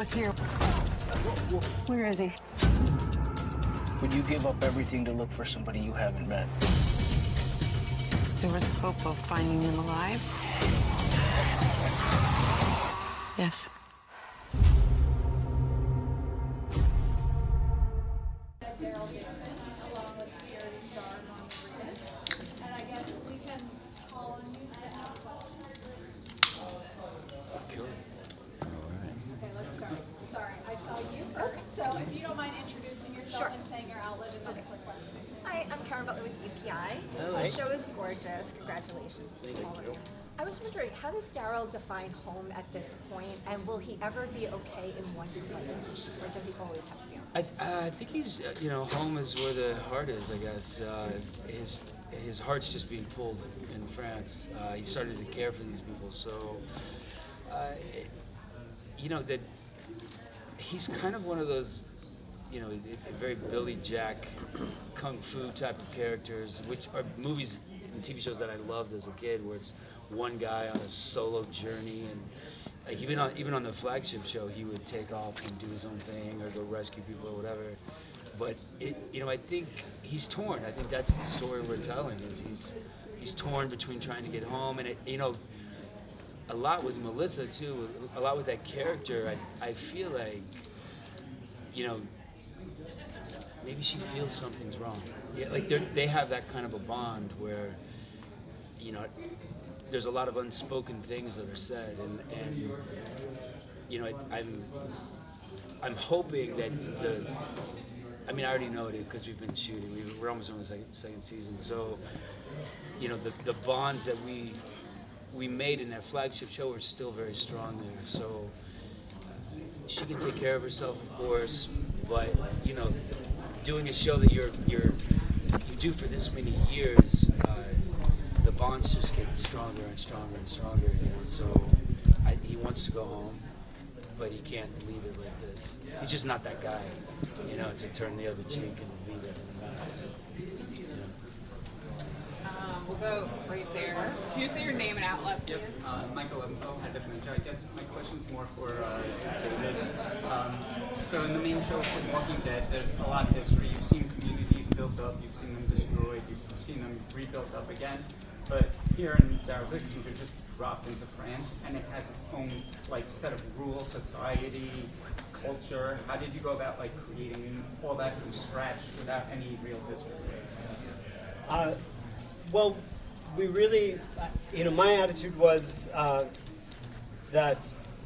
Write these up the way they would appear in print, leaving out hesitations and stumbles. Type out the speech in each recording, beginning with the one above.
Daryl's here. Where is he? Would you give up everything to look for somebody you haven't met? There was hope of finding him alive. Yes. Daryl Dixon, along with series star Noman Reedus. And I guess we can call on you to ask questions. Cool. Okay, let's start. Sorry, I saw you first, so if you don't mind introducing yourself and saying your outlet and then a quick question. Hi, I'm Karen Butler with UPI. The show is gorgeous. Congratulations to all of you. I was wondering, how does Daryl define home at this point, and will he ever be okay in one place, or does he always have to be on? I think he's, home is where the heart is, I guess. His heart's just being pulled in France. He started to care for these people, so, that he's kind of one of those, very Billy Jack, kung fu type of characters, which are movies and TV shows that I loved as a kid, where it's one guy on a solo journey, and like even on the flagship show, he would take off and do his own thing or go rescue people or whatever. But I think he's torn. I think that's the story we're telling. Is he's torn between trying to get home, and a lot with Melissa too. A lot with that character. I feel like, maybe she feels something's wrong. Yeah, like they have that kind of a bond where, there's a lot of unspoken things that are said, and I'm hoping that I already know it because we've been shooting. We're almost on the second season, so the bonds that we made in that flagship show are still very strong there. So she can take care of herself, of course, but doing a show that you do for this many years, the bonds just get stronger and stronger and stronger. So he wants to go home, but he can't leave it like this. He's just not that guy, to turn the other cheek and leave it in a mess. We'll go right there. Can you say your name and outlet, please? Yep. Michael Lemko, head of Ninja. I guess my question's more for David. So in the main show for The Walking Dead, there's a lot of history. You've seen communities built up, you've seen them destroyed, you've seen them rebuilt up again. But here in Daryl Dixon, you're just dropped into France, and it has its own set of rules, society, culture. How did you go about creating all that from scratch without any real history? Well, we really, my attitude was that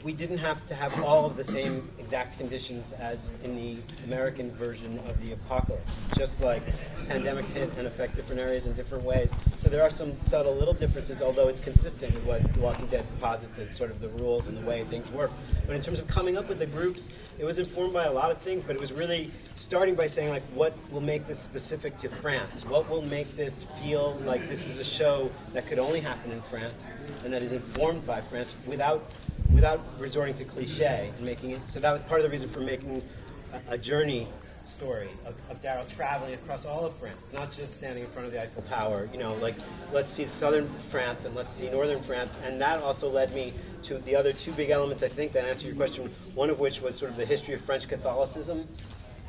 we didn't have to have all of the same exact conditions as in the American version of the apocalypse. Just like pandemics hit and affect different areas in different ways. So there are some subtle little differences, although it's consistent with what The Walking Dead posits as sort of the rules and the way things work. But in terms of coming up with the groups, it was informed by a lot of things, but it was really starting by saying, what will make this specific to France? What will make this feel like this is a show that could only happen in France and that is informed by France without resorting to cliche and making it. So that was part of the reason for making a journey story of Daryl traveling across all of France, not just standing in front of the Eiffel Tower. Let's see southern France and let's see northern France. And that also led me to the other two big elements, I think, that answer your question, one of which was sort of the history of French Catholicism.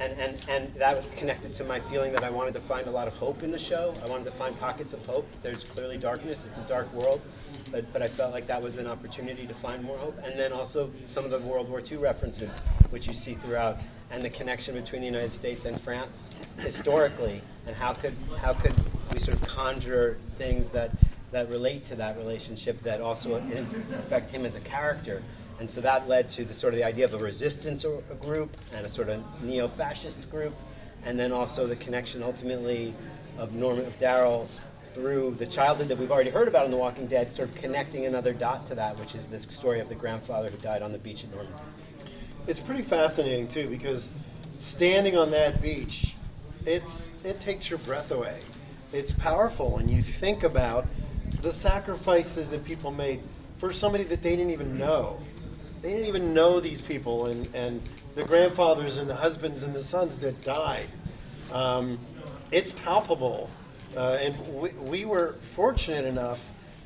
And that was connected to my feeling that I wanted to find a lot of hope in the show. I wanted to find pockets of hope. There's clearly darkness. It's a dark world. But I felt like that was an opportunity to find more hope. And then also some of the World War II references, which you see throughout, and the connection between the United States and France historically, and how could we sort of conjure things that relate to that relationship that also affect him as a character. And so that led to the idea of a resistance group and a sort of neo-fascist group, and then also the connection ultimately of Daryl through the childhood that we've already heard about in The Walking Dead, sort of connecting another dot to that, which is this story of the grandfather who died on the beach at Normandy. It's pretty fascinating too, because standing on that beach, it takes your breath away. It's powerful when you think about the sacrifices that people made for somebody that they didn't even know. They didn't even know these people, and the grandfathers and the husbands and the sons that died. It's palpable. And we were fortunate enough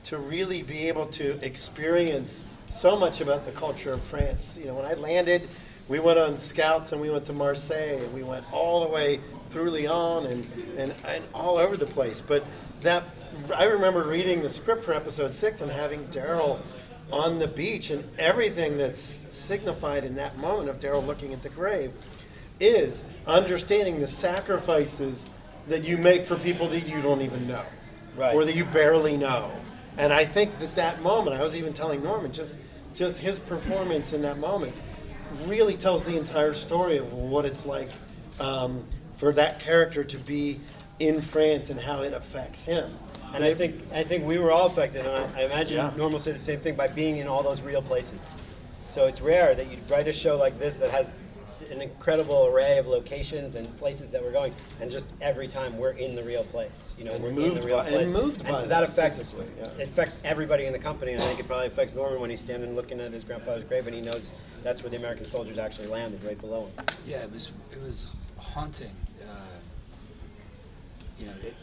to really be able to experience so much about the culture of France. When I landed, we went on scouts and we went to Marseille and we went all the way through Lyon and all over the place. But that, I remember reading the script for episode 6 and having Daryl on the beach, and everything that's signified in that moment of Daryl looking at the grave is understanding the sacrifices that you make for people that you don't even know, Right. or that you barely know. And I think that moment, I was even telling Norman, just his performance in that moment really tells the entire story of what it's like for that character to be in France and how it affects him. And I think we were all affected, and I imagine Yeah. Norm will say the same thing, by being in all those real places. So it's rare that you write a show like this that has an incredible array of locations and places that we're going, and just every time we're in the real place. You know, And we're in moved the real by- place. and moved by so that that affects physically, yeah. it affects everybody in the company, and I think it probably affects Norman when he's standing looking at his grandfather's grave, and he knows that's where the American soldiers actually landed, right below him. Yeah, it was haunting.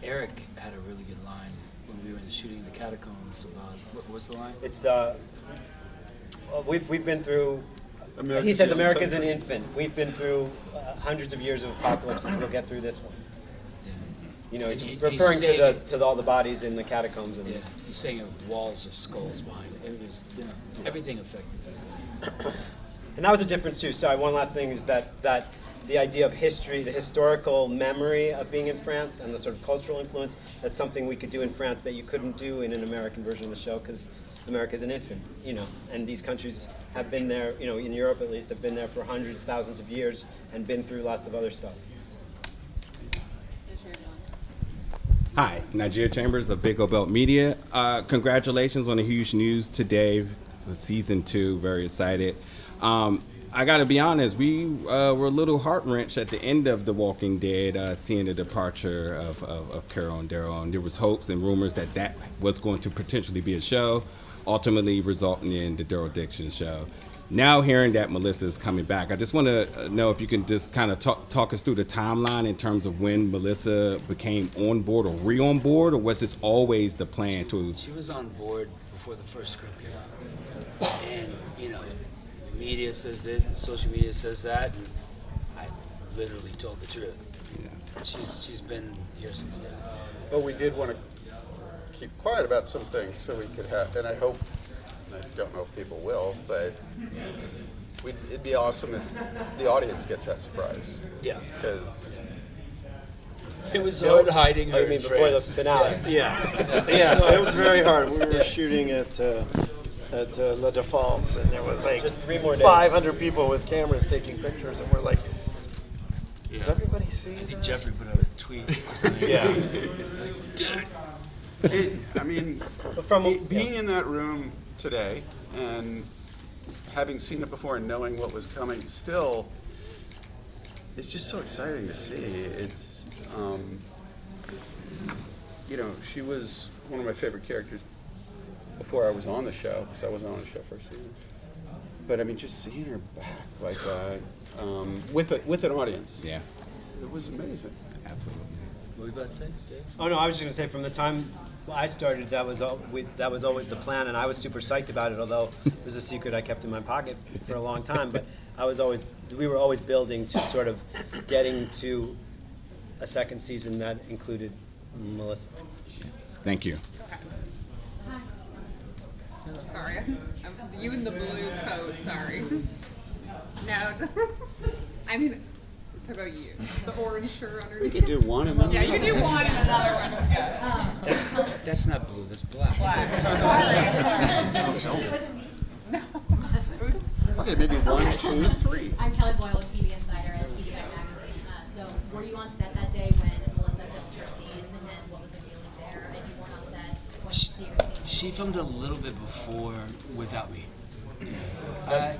Eric had a really good line when we were shooting in the catacombs about what was the line? It's we've been through. America's He says young America's an country. infant. We've been through hundreds of years of apocalypse, and we'll get through this one. Yeah. You know, And he's he's referring saying to all the bodies in the catacombs. And Yeah, he's saying it was walls of skulls behind it. It was, everything affected it. And that was a difference too. Sorry, one last thing is that the idea of history, the historical memory of being in France, and the sort of cultural influence, that's something we could do in France that you couldn't do in an American version of the show, because America's an infant, and these countries have been there, in Europe at least, have been there for hundreds, thousands of years, and been through lots of other stuff. Hi, Nigeria Chambers of Big O Belt Media. Congratulations on the huge news today with season 2. Very excited. I got to be honest, we were a little heart-wrenched at the end of The Walking Dead, seeing the departure of Carol and Daryl. And there was hopes and rumors that was going to potentially be a show, ultimately resulting in the Daryl Dixon show. Now hearing that Melissa is coming back, I just want to know if you can just kind of talk us through the timeline in terms of when Melissa became on board or re-on board, or was this always the plan to... She was on board before the first script came out. And, the media says this, and social media says that, and I literally told the truth. Yeah. She's been here since then. But we did want to keep quiet about some things so we could have, and I hope, I don't know if people will, but it'd be awesome if the audience gets that surprise. Yeah. Because it was hard hiding her. Oh, you mean before the finale? Yeah, it was very hard. We were shooting at La Défense, and there was like Just 3 more days. 500 people with cameras taking pictures, and we're like, does everybody see I think that? Jeffrey put out a tweet or something. Yeah. I mean, being in that room today and having seen it before and knowing what was coming, still, it's just so exciting to see. It's, she was one of my favorite characters before I was on the show, because I wasn't on the show first season. But I mean, just seeing her back like that, with an audience, Yeah, it was amazing. absolutely. What were you about to say, Dave? Oh no, I was just going to say, from the time I started, that was always the plan, and I was super psyched about it. Although it was a secret I kept in my pocket for a long time, but we were always building to sort of getting to a second season that included Melissa. Thank you. Sorry. You in the blue coat, sorry. No. I mean, let's talk about you. The orange shirt underneath. We could do one and then Yeah, you do one and another one. Yeah. That's not blue, that's black. Okay, maybe 1, 2, 3. I'm Kelly Boyle, a TV Insider at TV Guide Magazine. So, were you on set that day when Melissa filmed her scene, and what was the feeling there? And you weren't on set when you see her scene? She filmed a little bit before without me.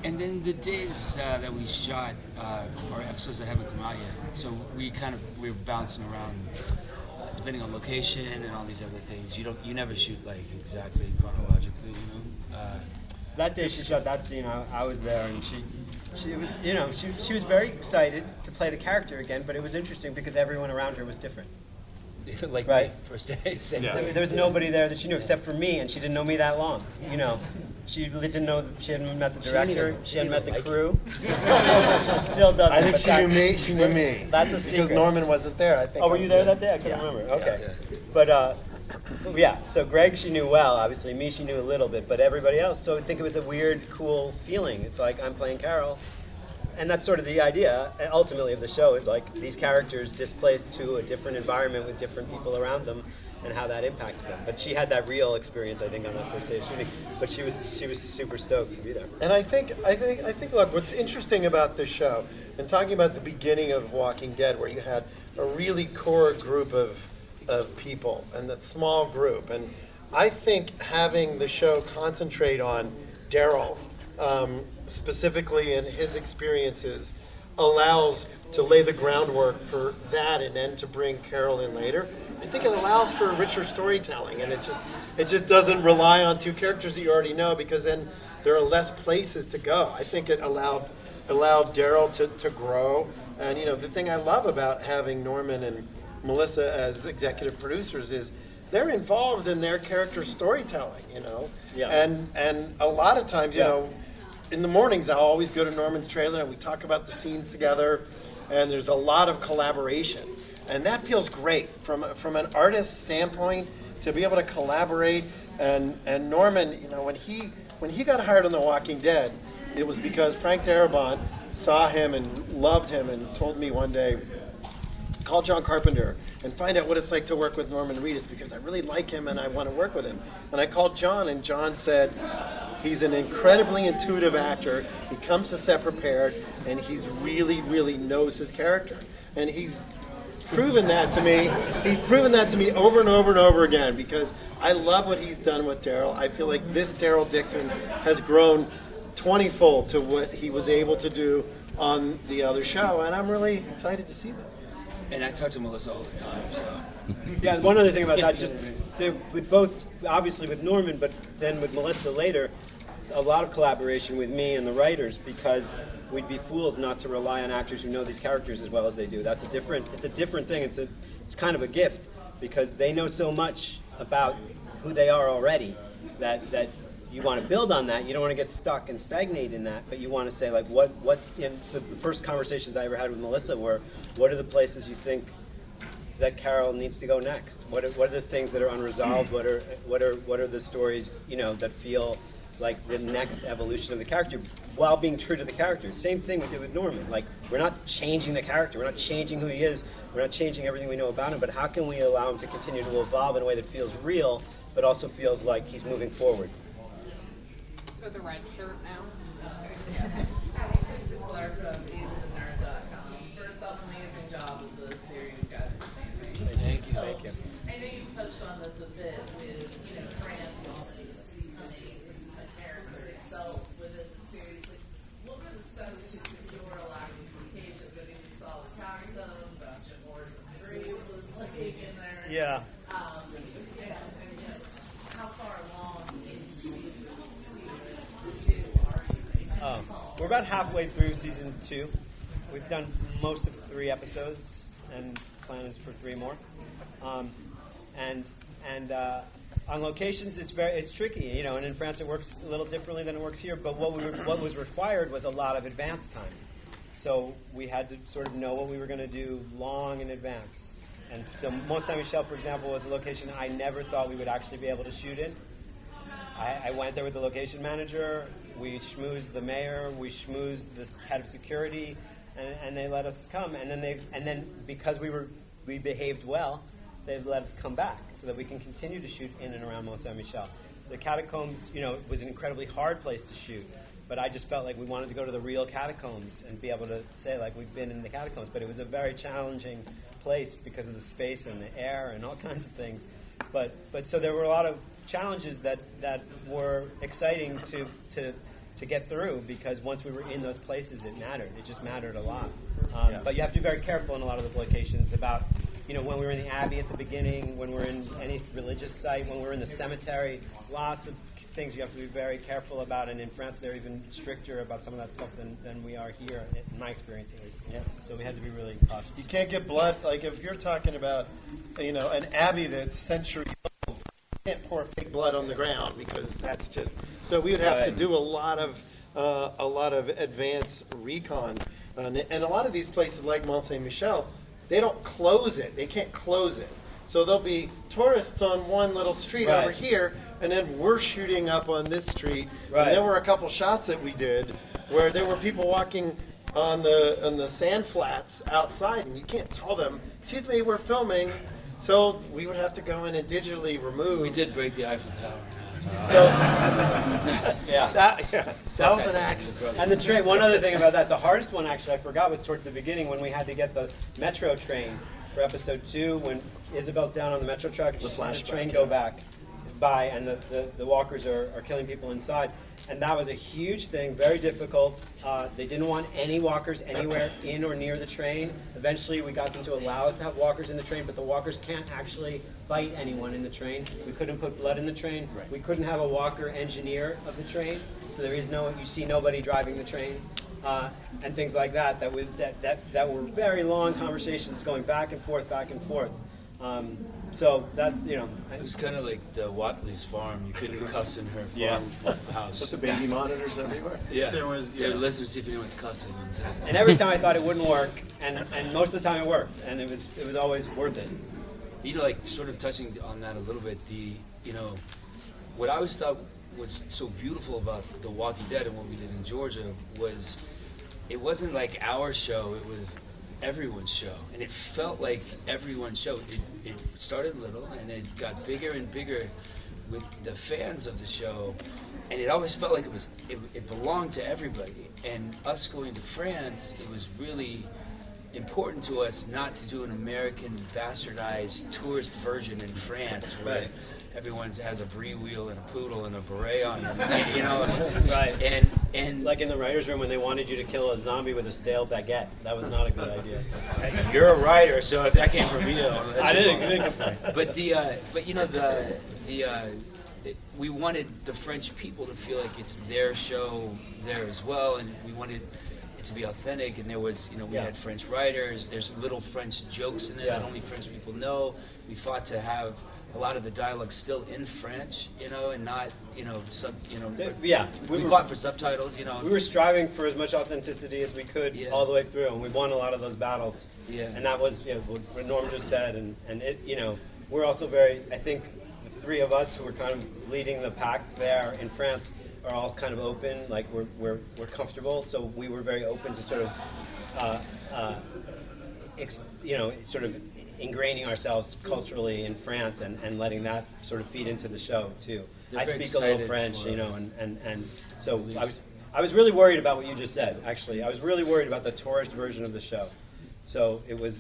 And then the days that we shot are episodes that haven't come out yet. So we were bouncing around depending on location and all these other things. You never shoot like exactly chronologically, That day she shot that scene, I was there, and she was very excited to play the character again. But it was interesting because everyone around her was different. Right. First day, same There was nobody there that she knew except for me, and she didn't know me that long, She didn't know. She hadn't met the She didn't director. even- She hadn't she met the didn't crew. She still doesn't. I think but she that- knew me. She knew me. That's a secret. Because Norman wasn't there. I think. Oh, were I you was there that day? I couldn't Yeah. remember. Okay, but yeah. So Greg, she knew well. Obviously, me, she knew a little bit, but everybody else. So I think it was a weird, cool feeling. It's like I'm playing Carol, and that's sort of the idea. Ultimately, of the show is like these characters displaced to a different environment with different people around them, and how that impacted them. But she had that real experience, I think, on that first day of shooting. But she was super stoked to be there. And I think, look, what's interesting about this show, and talking about the beginning of Walking Dead, where you had a really core group of people, and that small group, and I think having the show concentrate on Daryl, specifically and his experiences, allows to lay the groundwork for that, and then to bring Carol in later. I think it allows for richer storytelling, and it just doesn't rely on two characters that you already know, because then there are less places to go. I think it allowed Daryl to grow, and the thing I love about having Norman and Melissa as executive producers is they're involved in their character storytelling, Yeah. and a lot of times, in the mornings I'll always go to Norman's trailer and we talk about the scenes together, and there's a lot of collaboration. And that feels great from an artist's standpoint, to be able to collaborate. And Norman, when he got hired on The Walking Dead, it was because Frank Darabont saw him and loved him and told me one day, call John Carpenter and find out what it's like to work with Noman Reedus, because I really like him and I want to work with him. And I called John, and John said, he's an incredibly intuitive actor. He comes to set prepared, and he's really, really knows his character. And he's proven that to me. He's proven that to me over and over and over again, because I love what he's done with Daryl. I feel like this Daryl Dixon has grown 20-fold to what he was able to do on the other show, and I'm really excited to see that. And I talk to Melissa all the time, so. Yeah, one other thing about that, just with both, obviously with Norman, but then with Melissa later, a lot of collaboration with me and the writers, because we'd be fools not to rely on actors who know these characters as well as they do. It's a different thing. It's kind of a gift, because they know so much about who they are already that you want to build on that. You don't want to get stuck and stagnate in that, but you want to say, like, so the first conversations I ever had with Melissa were, what are the places you think that Carol needs to go next? What are the things that are unresolved? What are the stories, that feel like the next evolution of the character, while being true to the character? Same thing we did with Norman. Like, we're not changing the character. We're not changing who he is. We're not changing everything we know about him, but how can we allow him to continue to evolve in a way that feels real, but also feels like he's moving forward? With the red shirt now. Just to clarify, AsianNerd.com. First off, amazing job with the series, guys. Thank you. Thank you. I know you touched on this a bit with, France always becoming a character itself within the series. Like, what were the steps to secure a lot of these locations? I mean, we saw the catacombs, Jim Morrison's grave was like in there. Yeah. How far along into season 2 are you? We're about halfway through season 2. We've done most of 3 episodes, and plan is for 3 more. And on locations, it's tricky, and in France it works a little differently than it works here. But what was required was a lot of advance time. So we had to sort of know what we were going to do long in advance. And so Mont Saint-Michel, for example, was a location I never thought we would actually be able to shoot in. I went there with the location manager. We schmoozed the mayor. We schmoozed the head of security, and they let us come. And then because we behaved well, they let us come back so that we can continue to shoot in and around Mont Saint-Michel. The catacombs, was an incredibly hard place to shoot, but I just felt like we wanted to go to the real catacombs and be able to say, like, we've been in the catacombs. But it was a very challenging place because of the space and the air and all kinds of things. But so there were a lot of challenges that were exciting to get through, because once we were in those places, it mattered. It just mattered a lot. But you have to be very careful in a lot of those locations about, when we were in the Abbey at the beginning, when we're in any religious site, when we're in the cemetery, lots of things you have to be very careful about. And in France, they're even stricter about some of that stuff than we are here, in my experience at least. Yeah. So we had to be really cautious. You can't get blood. Like, if you're talking about, an abbey that's centuries old, can't pour fake blood on the ground because that's just, so we would have to do a lot of advanced recon. And a lot of these places like Mont Saint Michel, they don't close it. They can't close it. So there'll be tourists on one little street over here, and then we're shooting up on this street. And there were a couple shots that we did where there were people walking on the sand flats outside, and you can't tell them, excuse me, we're filming. So we would have to go in and digitally remove. We did break the Eiffel Tower. So, that was an accident. And the train, one other thing about that, the hardest one actually I forgot was towards the beginning when we had to get the metro train for episode 2, when Isabel's down on the metro track and she sees the train go by and the walkers are killing people inside. And that was a huge thing, very difficult. They didn't want any walkers anywhere in or near the train. Eventually we got them to allow us to have walkers in the train, but the walkers can't actually bite anyone in the train. We couldn't put blood in the train. We couldn't have a walker engineer of the train, so there is you see nobody driving the train. And things like that that were very long conversations going back and forth. So that, it was kind of like the Watley's farm. You couldn't cuss in her farm house. With the baby monitors everywhere. Yeah, they were listening to see if anyone's cussing. And every time I thought it wouldn't work, and most of the time it worked, and it was always worth it. Like sort of touching on that a little bit. What I always thought was so beautiful about The Walking Dead and what we did in Georgia was, it wasn't like our show. It was everyone's show, and it felt like everyone's show. It started little, and it got bigger and bigger with the fans of the show, and it always felt like it belonged to everybody. And us going to France, it was really important to us not to do an American bastardized tourist version in France where everyone has a brie wheel and a poodle and a beret on, and like in the writer's room when they wanted you to kill a zombie with a stale baguette. That was not a good idea. You're a writer, so if that came from you, I didn't complain. But we wanted the French people to feel like it's their show there as well, and we wanted it to be authentic. And there was, we had French writers. There's little French jokes in it that only French people know. We fought to have a lot of the dialogue still in French, and not, we fought for subtitles, We were striving for as much authenticity as we could all the way through, and we won a lot of those battles. Yeah. And that was what Norm just said, and it, we're also very, I think the three of us who were kind of leading the pack there in France are all kind of open, like we're comfortable, so we were very open to sort of, sort of ingraining ourselves culturally in France and letting that sort of feed into the show too. I speak a little French, and so I was really worried about what you just said. Actually, I was really worried about the tourist version of the show. So it was.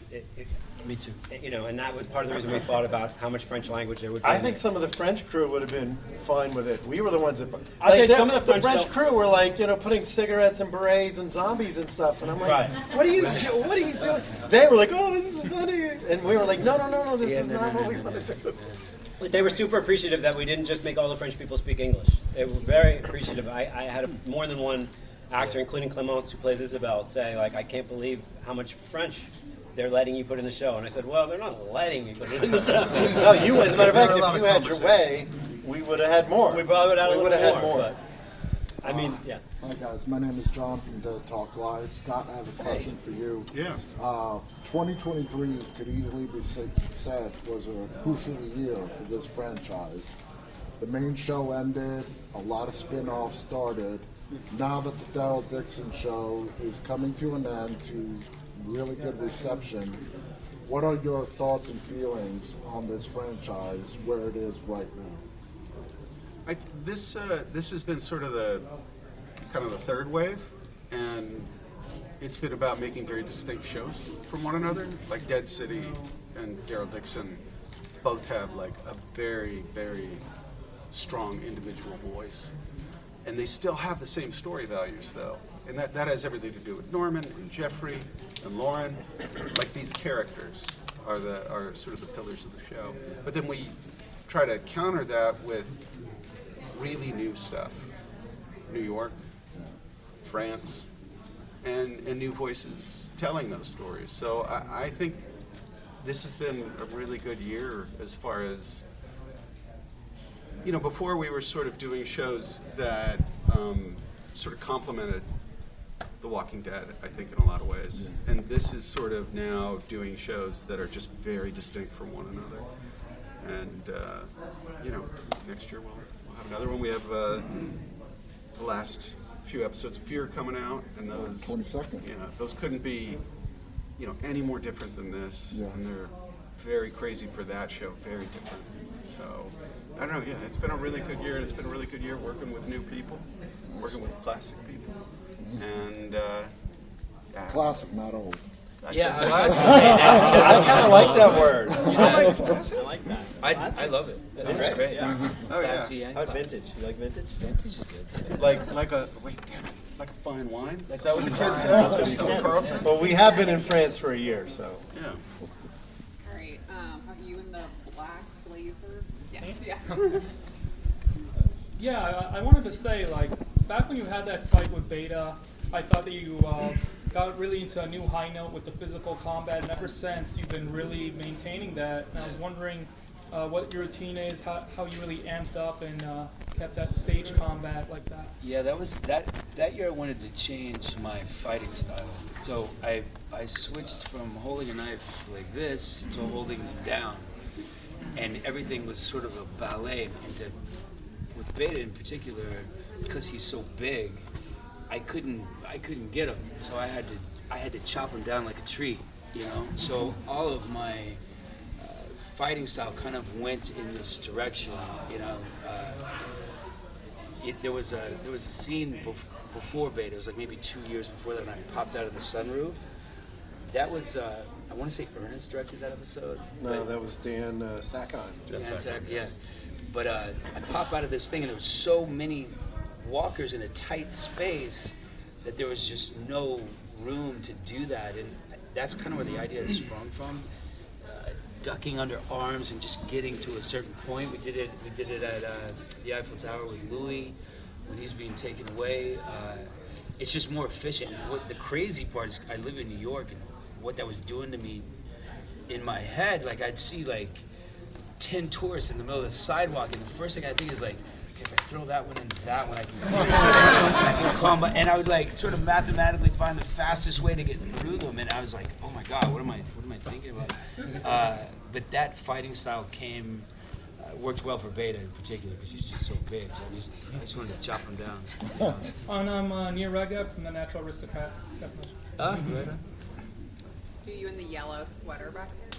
Me too. And that was part of the reason we thought about how much French language there would be. I think some of the French crew would have been fine with it. We were the ones that. I'd say some of the French crew were like, putting cigarettes and berets and zombies and stuff, and I'm like, what are you doing? They were like, oh, this is funny, and we were like, no, this is not what we want to do. They were super appreciative that we didn't just make all the French people speak English. They were very appreciative. I had more than one actor, including Clemence, who plays Isabel, say, like, I can't believe how much French they're letting you put in the show. And I said, well, they're not letting me put it in the show. No, you, as a matter of fact, if you had your way, we would have had more. We probably would have had more. But, I mean, yeah. Hi, guys. My name is John from Dead Talk Live. Scott, I have a question for you. Yeah. 2023 could easily be said was a crucial year for this franchise. The main show ended. A lot of spin-offs started. Now that the Daryl Dixon show is coming to an end to really good reception, what are your thoughts and feelings on this franchise where it is right now? This has been sort of the third wave, and it's been about making very distinct shows from one another. Like Dead City and Daryl Dixon both have like a very, very strong individual voice, and they still have the same story values though. And that has everything to do with Norman and Jeffrey and Lauren. Like, these characters are sort of the pillars of the show. But then we try to counter that with really new stuff. New York, France, and new voices telling those stories. So I think this has been a really good year as far as before we were sort of doing shows that sort of complemented The Walking Dead, I think, in a lot of ways. And this is sort of now doing shows that are just very distinct from one another. And, next year we'll have another one. We have the last few episodes of Fear coming out, and those 22nd. Those couldn't be, any more different than this. Yeah. And they're very crazy for that show, very different. So, I don't know, it's been a really good year, and it's been a really good year working with new people, working with classic people. And, Classic, not old. I Yeah, said I was classic. about to say that. I kind of like that word. I like that. I love it. That's great. Yeah. Oh, yeah. Classy and How classy. vintage? You like vintage? Vintage is good. Like a fine wine? Is that what the kids That's what he say? said. Carlson? Well, we have been in France for a year, so. Yeah. All right, are you in the black blazer? Yes, yes. Yeah, I wanted to say, like, back when you had that fight with Beta, I thought that you got really into a new high note with the physical combat, and ever since you've been really maintaining that. And I was wondering what your routine is, how you really amped up and kept that stage combat like that. Yeah, that was that year I wanted to change my fighting style. So I switched from holding a knife like this to holding them down. And everything was sort of a ballet. And with Beta in particular, because he's so big, I couldn't get him. So I had to chop him down like a tree, So all of my fighting style kind of went in this direction, There was a scene before Beta. It was like maybe 2 years before that, when I popped out of the sunroof. That was I want to say Ernest directed that episode. No, that was Dan Sakon. Yeah. But I pop out of this thing, and there was so many walkers in a tight space that there was just no room to do that, and that's kind of where the idea sprung from. Ducking under arms and just getting to a certain point. We did it at the Eiffel Tower with Louis when he's being taken away. It's just more efficient. What the crazy part is, I live in New York, and what that was doing to me in my head, like I'd see like 10 tourists in the middle of the sidewalk, and the first thing I think is like, okay, if I throw that one into that one, I can combo, and I would like sort of mathematically find the fastest way to get through them, and I was like, oh my god, what am I thinking about? But that fighting style worked well for Beta in particular, because he's just so big. So I just wanted to chop him down. I'm near Rega from the Natural Aristocrat definition. Right on. Do you in the yellow sweater back there?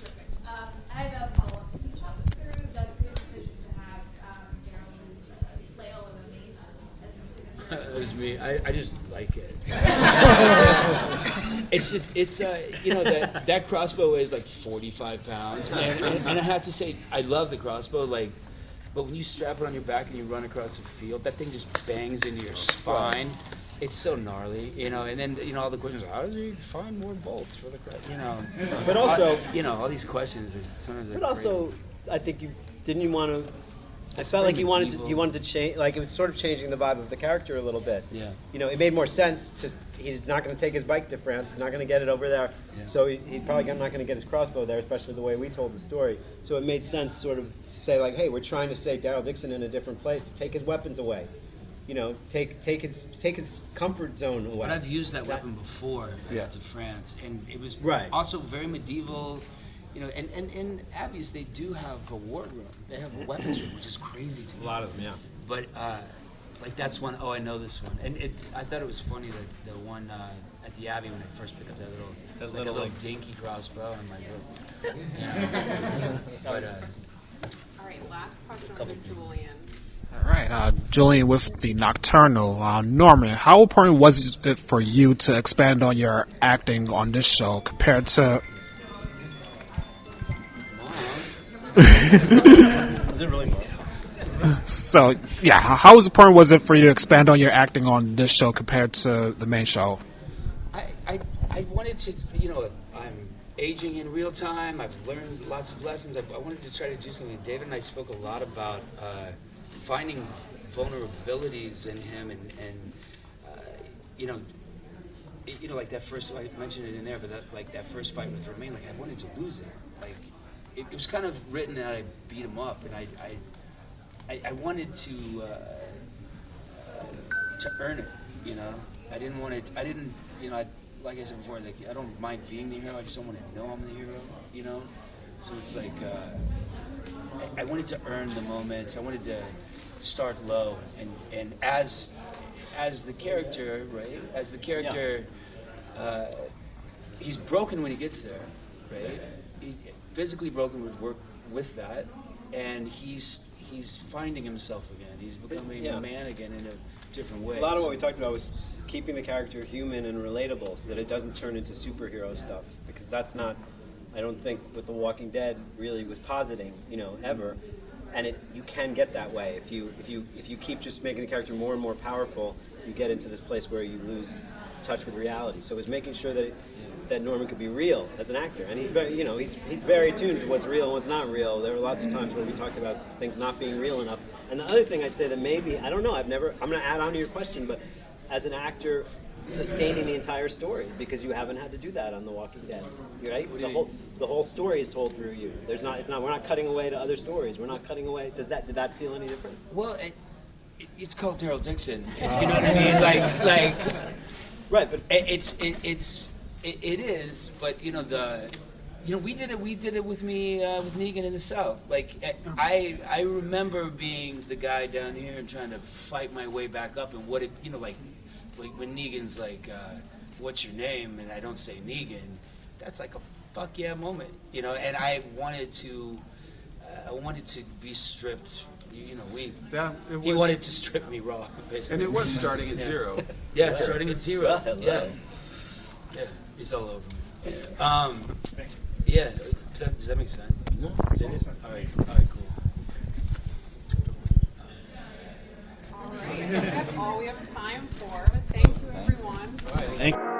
I have a follow-up. Can you talk through the decision to have Daryl use the flail or the mace as his signature? It was me. I just like it. It's that crossbow weighs like 45 pounds, and I have to say I love the crossbow. But when you strap it on your back and you run across the field, that thing just bangs into your spine. It's so gnarly, And then all the questions: how does he find more bolts for the But also, all these questions are sometimes. But also, I think you want to. I felt like you wanted to change, like it was sort of changing the vibe of the character a little bit. Yeah. It made more sense. He's not going to take his bike to France. He's not going to get it over there. Yeah. So he's probably not going to get his crossbow there, especially the way we told the story. So it made sense, sort of, to say like, hey, we're trying to say Daryl Dixon in a different place. Take his weapons away. Take his comfort zone away. But I've used that weapon before I got to France, and it was also very medieval. And in Abbey's, they do have a ward room. They have a weapons room, which is crazy to me. A lot of them, yeah. But that's one. Oh, I know this one. And I thought it was funny that the one at the Abbey when I first picked up that little dinky crossbow. I'm like, but All right, last question from Julian. All right, Julian with the Nocturnal. Norman, how important was it for you to expand on your acting on this show compared to? Was it really more? So, yeah, how important was it for you to expand on your acting on this show compared to the main show? I wanted to, I'm aging in real time. I've learned lots of lessons. I wanted to try to do something. David and I spoke a lot about finding vulnerabilities in him, and like that first, I mentioned it in there, but that first fight with Romain, like I wanted to lose it. Like it was kind of written that I beat him up, and I I wanted to earn it, you know. I didn't want to. I didn't, you know. Like I said before, like I don't mind being the hero. I just don't want to know I'm the hero, you know. So it's like I wanted to earn the moments. I wanted to start low, and as the character, right? As the character, he's broken when he gets there, right? He's physically broken would work with that, and he's finding himself again. He's becoming a man again in a different way. A lot of what we talked about was keeping the character human and relatable so that it doesn't turn into superhero stuff, because that's not, I don't think what The Walking Dead really was positing, you know, ever. And you can get that way if you keep just making the character more and more powerful. You get into this place where you lose touch with reality. So it was making sure that Norman could be real as an actor, and he's very, you know, he's very attuned to what's real and what's not real. There were lots of times where we talked about things not being real enough. And the other thing I'd say that maybe, I don't know, I'm going to add on to your question, but as an actor, sustaining the entire story, because you haven't had to do that on The Walking Dead, right? The whole story is told through you. We're not cutting away to other stories. We're not cutting away. Did that feel any different? Well, it's called Daryl Dixon. And, you know what I mean? Like, right? But it is. But you know, we did it with me with Negan in the South. Like I remember being the guy down here and trying to fight my way back up, and what it, you know, like when Negan's like, "What's your name?" and I don't say Negan, that's like a fuck yeah moment, you know. And I wanted to be stripped. You know, he wanted to strip me raw, basically. And it was starting at zero. Yeah, starting at zero. Yeah, it's all over me. Yeah, does that make sense? Yeah. All right, cool. All right, that's all we have time for. But thank you, everyone. All right.